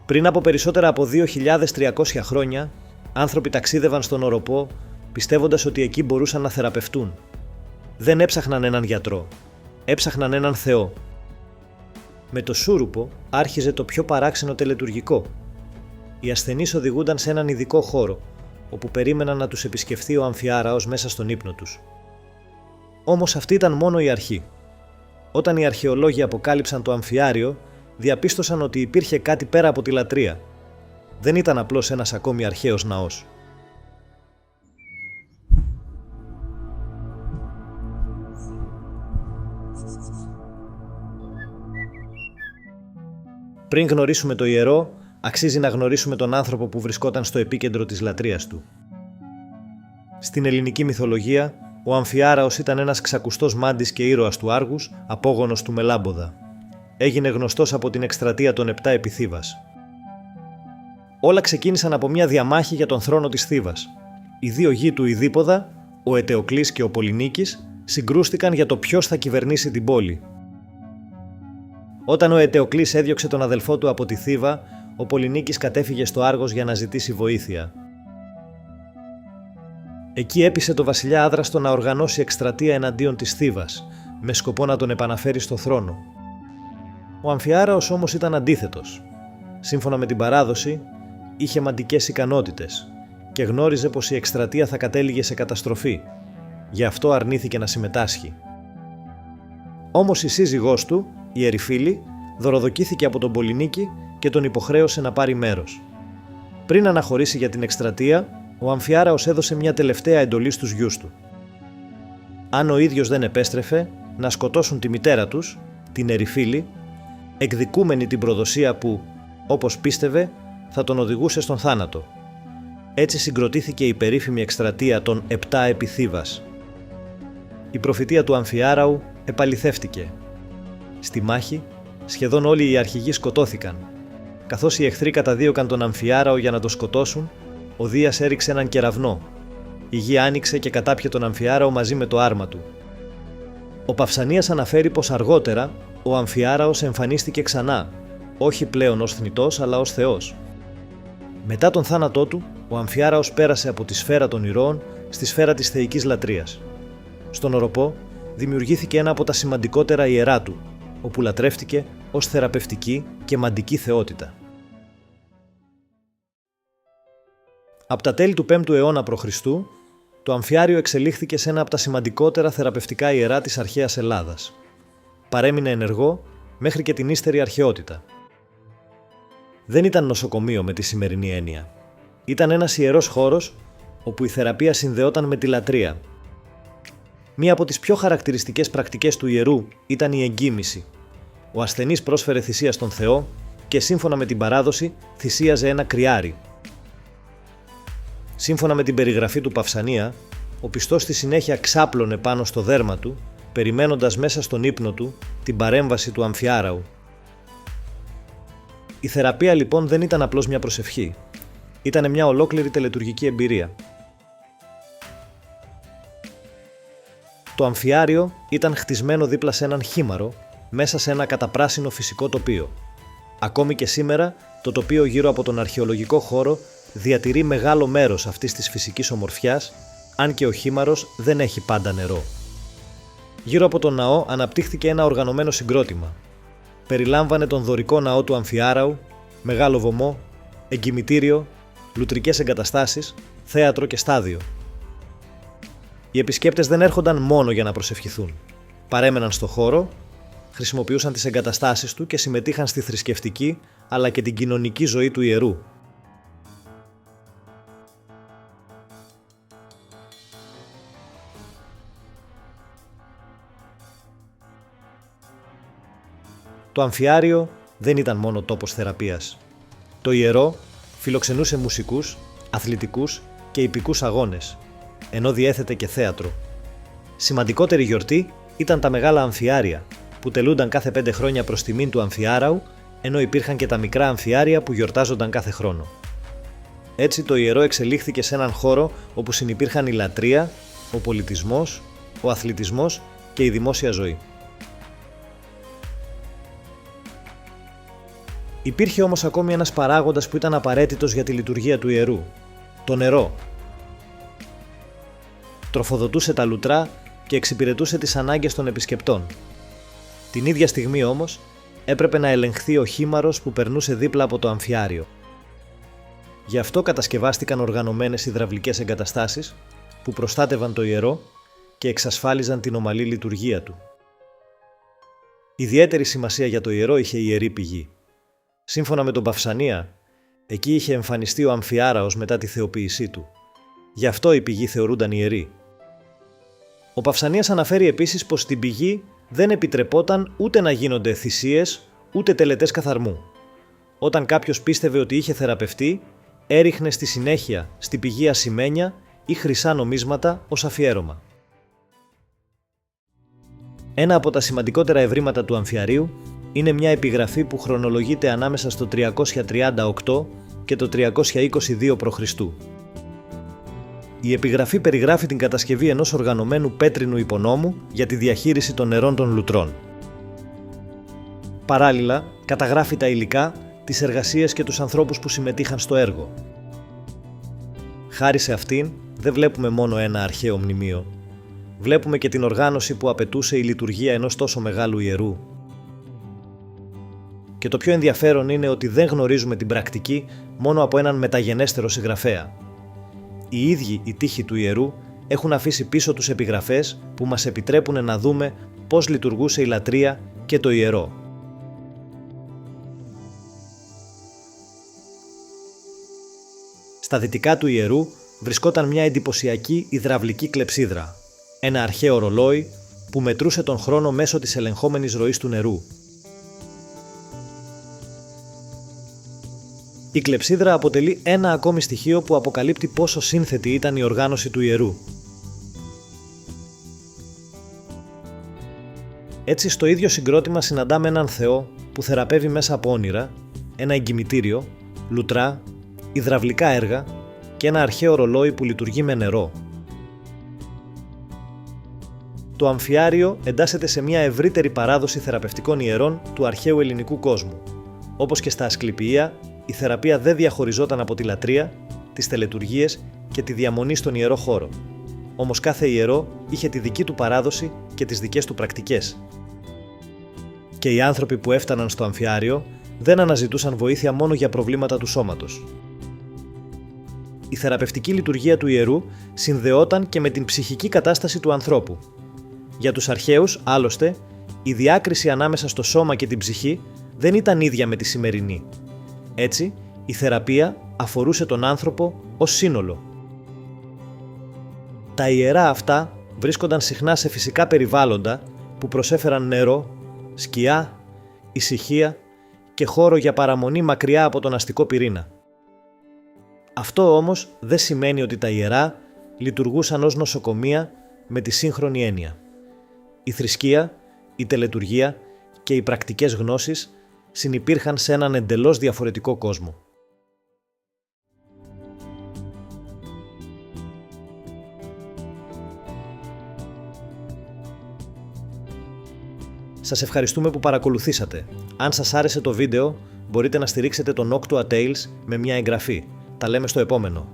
Πριν από περισσότερα από 2.300 χρόνια, άνθρωποι ταξίδευαν στον οροπό πιστεύοντας ότι εκεί μπορούσαν να θεραπευτούν. Δεν έψαχναν έναν γιατρό, έψαχναν έναν Θεό. Με το σούρουπο άρχιζε το πιο παράξενο τελετουργικό. Οι ασθενείς οδηγούνταν σε έναν ειδικό χώρο, όπου περίμεναν να τους επισκεφθεί ο Αμφιάραος μέσα στον ύπνο τους. Όμως αυτή ήταν μόνο η αρχή. Όταν οι αρχαιολόγοι αποκάλυψαν το αμφιάριο, διαπίστωσαν ότι υπήρχε κάτι πέρα από τη λατρεία. Δεν ήταν απλώς ένας ακόμη αρχαίος ναός. Πριν γνωρίσουμε το ιερό, αξίζει να γνωρίσουμε τον άνθρωπο που βρισκόταν στο επίκεντρο της λατρείας του. Στην ελληνική μυθολογία, ο Αμφιάραος ήταν ένας ξακουστός μάντης και ήρωας του Άργους, απόγονος του Μελάμποδα. Έγινε γνωστός από την εκστρατεία των 7 επί Θήβας. Όλα ξεκίνησαν από μια διαμάχη για τον θρόνο της Θήβας. Οι δύο γη του Ιδίποδα, ο Αιτεοκλής και ο Πολυνίκης, συγκρούστηκαν για το ποιος θα κυβερνήσει την πόλη. Όταν ο Αιτεοκλής έδιωξε τον αδελφό του από τη Θήβα, ο Πολυνίκης κατέφυγε στο Άργος για να ζητήσει βοήθεια. Εκεί έπεισε το βασιλιά Άδραστο να οργανώσει εκστρατεία εναντίον της Θήβας, με σκοπό να τον επαναφέρει στο θρόνο. Ο Αμφιάραος όμως ήταν αντίθετος. Σύμφωνα με την παράδοση, είχε μαντικές ικανότητες και γνώριζε πως η εκστρατεία θα κατέληγε σε καταστροφή. Γι' αυτό αρνήθηκε να συμμετάσχει. Όμως η σύζυγός του, η Ερυφίλη, δωροδοκήθηκε από τον Πολυνίκη και τον υποχρέωσε να πάρει μέρος. Πριν αναχωρήσει για την εκστρατεία, ο Αμφιάραος έδωσε μια τελευταία εντολή στους γιους του. Αν ο ίδιος δεν επέστρεφε, να σκοτώσουν τη μητέρα τους, την Ερυφίλη, εκδικούμενη την προδοσία που, όπως πίστευε, θα τον οδηγούσε στον θάνατο. Έτσι συγκροτήθηκε η περίφημη εκστρατεία των 7 επί Θήβας. Η προφητεία του Αμφιάραου επαληθεύτηκε. Στη μάχη, σχεδόν όλοι οι αρχηγοί σκοτώθηκαν. Καθώς οι εχθροί καταδίωκαν τον Αμφιάραο για να τον σκοτώσουν, ο Δίας έριξε έναν κεραυνό. Η γη άνοιξε και κατάπιε τον Αμφιάραο μαζί με το άρμα του. Ο Παυσανίας αναφέρει πως αργότερα ο Αμφιάραος εμφανίστηκε ξανά, όχι πλέον ως θνητός αλλά ως θεός. Μετά τον θάνατό του, ο Αμφιάραος πέρασε από τη σφαίρα των ηρώων στη σφαίρα της θεϊκής λατρείας. Στον οροπό δημιουργήθηκε ένα από τα σημαντικότερα ιερά του, όπου λατρεύτηκε ως θεραπευτική και μαντική θεότητα. Από τα τέλη του 5ου αιώνα π.Χ., το αμφιάριο εξελίχθηκε σε ένα από τα σημαντικότερα θεραπευτικά ιερά της αρχαίας Ελλάδας. Παρέμεινε ενεργό μέχρι και την ύστερη αρχαιότητα. Δεν ήταν νοσοκομείο με τη σημερινή έννοια. Ήταν ένας ιερός χώρος όπου η θεραπεία συνδεόταν με τη λατρεία. Μία από τις πιο χαρακτηριστικές πρακτικές του ιερού ήταν η εγκίμηση. Ο ασθενής πρόσφερε θυσία στον Θεό και σύμφωνα με την παράδοση θυσίαζε ένα κρυάρι. Σύμφωνα με την περιγραφή του Παυσανία, ο πιστός στη συνέχεια ξάπλωνε πάνω στο δέρμα του, περιμένοντας μέσα στον ύπνο του την παρέμβαση του Αμφιάραου. Η θεραπεία λοιπόν δεν ήταν απλώς μια προσευχή. Ήταν μια ολόκληρη τελετουργική εμπειρία. Το αμφιάριο ήταν χτισμένο δίπλα σε έναν χήμαρο, μέσα σε ένα καταπράσινο φυσικό τοπίο. Ακόμη και σήμερα, το τοπίο γύρω από τον αρχαιολογικό χώρο διατηρεί μεγάλο μέρος αυτής της φυσικής ομορφιάς, αν και ο χήμαρος δεν έχει πάντα νερό. Γύρω από τον ναό αναπτύχθηκε ένα οργανωμένο συγκρότημα. Περιλάμβανε τον δωρικό ναό του Αμφιάραου, μεγάλο βωμό, εγκυμητήριο, λουτρικές εγκαταστάσεις, θέατρο και στάδιο. Οι επισκέπτες δεν έρχονταν μόνο για να προσευχηθούν. Παρέμεναν στο χώρο, χρησιμοποιούσαν τις εγκαταστάσεις του και συμμετείχαν στη θρησκευτική αλλά και την κοινωνική ζωή του ιερού. Το αμφιάριο δεν ήταν μόνο τόπος θεραπείας. Το ιερό φιλοξενούσε μουσικούς, αθλητικούς και ιππικούς αγώνες, ενώ διέθετε και θέατρο. Σημαντικότερη γιορτή ήταν τα μεγάλα αμφιάρια, που τελούνταν κάθε 5 χρόνια προς τιμήν του Αμφιάραου, ενώ υπήρχαν και τα μικρά αμφιάρια που γιορτάζονταν κάθε χρόνο. Έτσι το ιερό εξελίχθηκε σε έναν χώρο όπου συνυπήρχαν η λατρεία, ο πολιτισμός, ο αθλητισμός και η δημόσια ζωή. Υπήρχε όμως ακόμη ένας παράγοντας που ήταν απαραίτητος για τη λειτουργία του ιερού: το νερό. Τροφοδοτούσε τα λουτρά και εξυπηρετούσε τις ανάγκες των επισκεπτών. Την ίδια στιγμή όμως έπρεπε να ελεγχθεί ο χήμαρος που περνούσε δίπλα από το αμφιάριο. Γι' αυτό κατασκευάστηκαν οργανωμένες υδραυλικές εγκαταστάσεις που προστάτευαν το ιερό και εξασφάλιζαν την ομαλή λειτουργία του. Ιδιαίτερη σημασία για το ιερό είχε η ιερή πηγή. Σύμφωνα με τον Παυσανία, εκεί είχε εμφανιστεί ο Αμφιάραος μετά τη θεοποίησή του. Γι' αυτό η πηγή θεωρούνταν ιερή. Ο Παυσανίας αναφέρει επίσης πως στην πηγή δεν επιτρεπόταν ούτε να γίνονται θυσίες ούτε τελετές καθαρμού. Όταν κάποιος πίστευε ότι είχε θεραπευτεί, έριχνε στη συνέχεια στη πηγή ασημένια ή χρυσά νομίσματα ως αφιέρωμα. Ένα από τα σημαντικότερα ευρήματα του αμφιαρίου είναι μια επιγραφή που χρονολογείται ανάμεσα στο 338 και το 322 π.Χ. Η επιγραφή περιγράφει την κατασκευή ενός οργανωμένου πέτρινου υπονόμου για τη διαχείριση των νερών των λουτρών. Παράλληλα, καταγράφει τα υλικά, τις εργασίες και τους ανθρώπους που συμμετείχαν στο έργο. Χάρη σε αυτήν, δεν βλέπουμε μόνο ένα αρχαίο μνημείο. Βλέπουμε και την οργάνωση που απαιτούσε η λειτουργία ενός τόσο μεγάλου ιερού. Και το πιο ενδιαφέρον είναι ότι δεν γνωρίζουμε την πρακτική μόνο από έναν μεταγενέστερο συγγραφέα. Οι ίδιοι οι τοίχοι του ιερού έχουν αφήσει πίσω τους επιγραφές που μας επιτρέπουν να δούμε πώς λειτουργούσε η λατρεία και το ιερό. Στα δυτικά του ιερού βρισκόταν μια εντυπωσιακή υδραυλική κλεψίδρα, ένα αρχαίο ρολόι που μετρούσε τον χρόνο μέσω της ελεγχόμενης ροής του νερού. Η κλεψίδρα αποτελεί ένα ακόμη στοιχείο που αποκαλύπτει πόσο σύνθετη ήταν η οργάνωση του ιερού. Έτσι, στο ίδιο συγκρότημα συναντάμε έναν Θεό που θεραπεύει μέσα από όνειρα, ένα εγκυμητήριο, λουτρά, υδραυλικά έργα και ένα αρχαίο ρολόι που λειτουργεί με νερό. Το αμφιάριο εντάσσεται σε μια ευρύτερη παράδοση θεραπευτικών ιερών του αρχαίου ελληνικού κόσμου. Όπως και στα Ασκληπιεία, η θεραπεία δεν διαχωριζόταν από τη λατρεία, τις τελετουργίες και τη διαμονή στον ιερό χώρο. Όμως κάθε ιερό είχε τη δική του παράδοση και τις δικές του πρακτικές. Και οι άνθρωποι που έφταναν στο αμφιάριο δεν αναζητούσαν βοήθεια μόνο για προβλήματα του σώματος. Η θεραπευτική λειτουργία του ιερού συνδεόταν και με την ψυχική κατάσταση του ανθρώπου. Για τους αρχαίους, άλλωστε, η διάκριση ανάμεσα στο σώμα και την ψυχή δεν ήταν ίδια με τη σημερινή. Έτσι, η θεραπεία αφορούσε τον άνθρωπο ως σύνολο. Τα ιερά αυτά βρίσκονταν συχνά σε φυσικά περιβάλλοντα που προσέφεραν νερό, σκιά, ησυχία και χώρο για παραμονή μακριά από τον αστικό πυρήνα. Αυτό όμως δεν σημαίνει ότι τα ιερά λειτουργούσαν ως νοσοκομεία με τη σύγχρονη έννοια. Η θρησκεία, η τελετουργία και οι πρακτικές γνώσεις συνυπήρχαν σε έναν εντελώς διαφορετικό κόσμο. Σας ευχαριστούμε που παρακολουθήσατε. Αν σας άρεσε το βίντεο, μπορείτε να στηρίξετε τον Noctua Tales με μια εγγραφή. Τα λέμε στο επόμενο.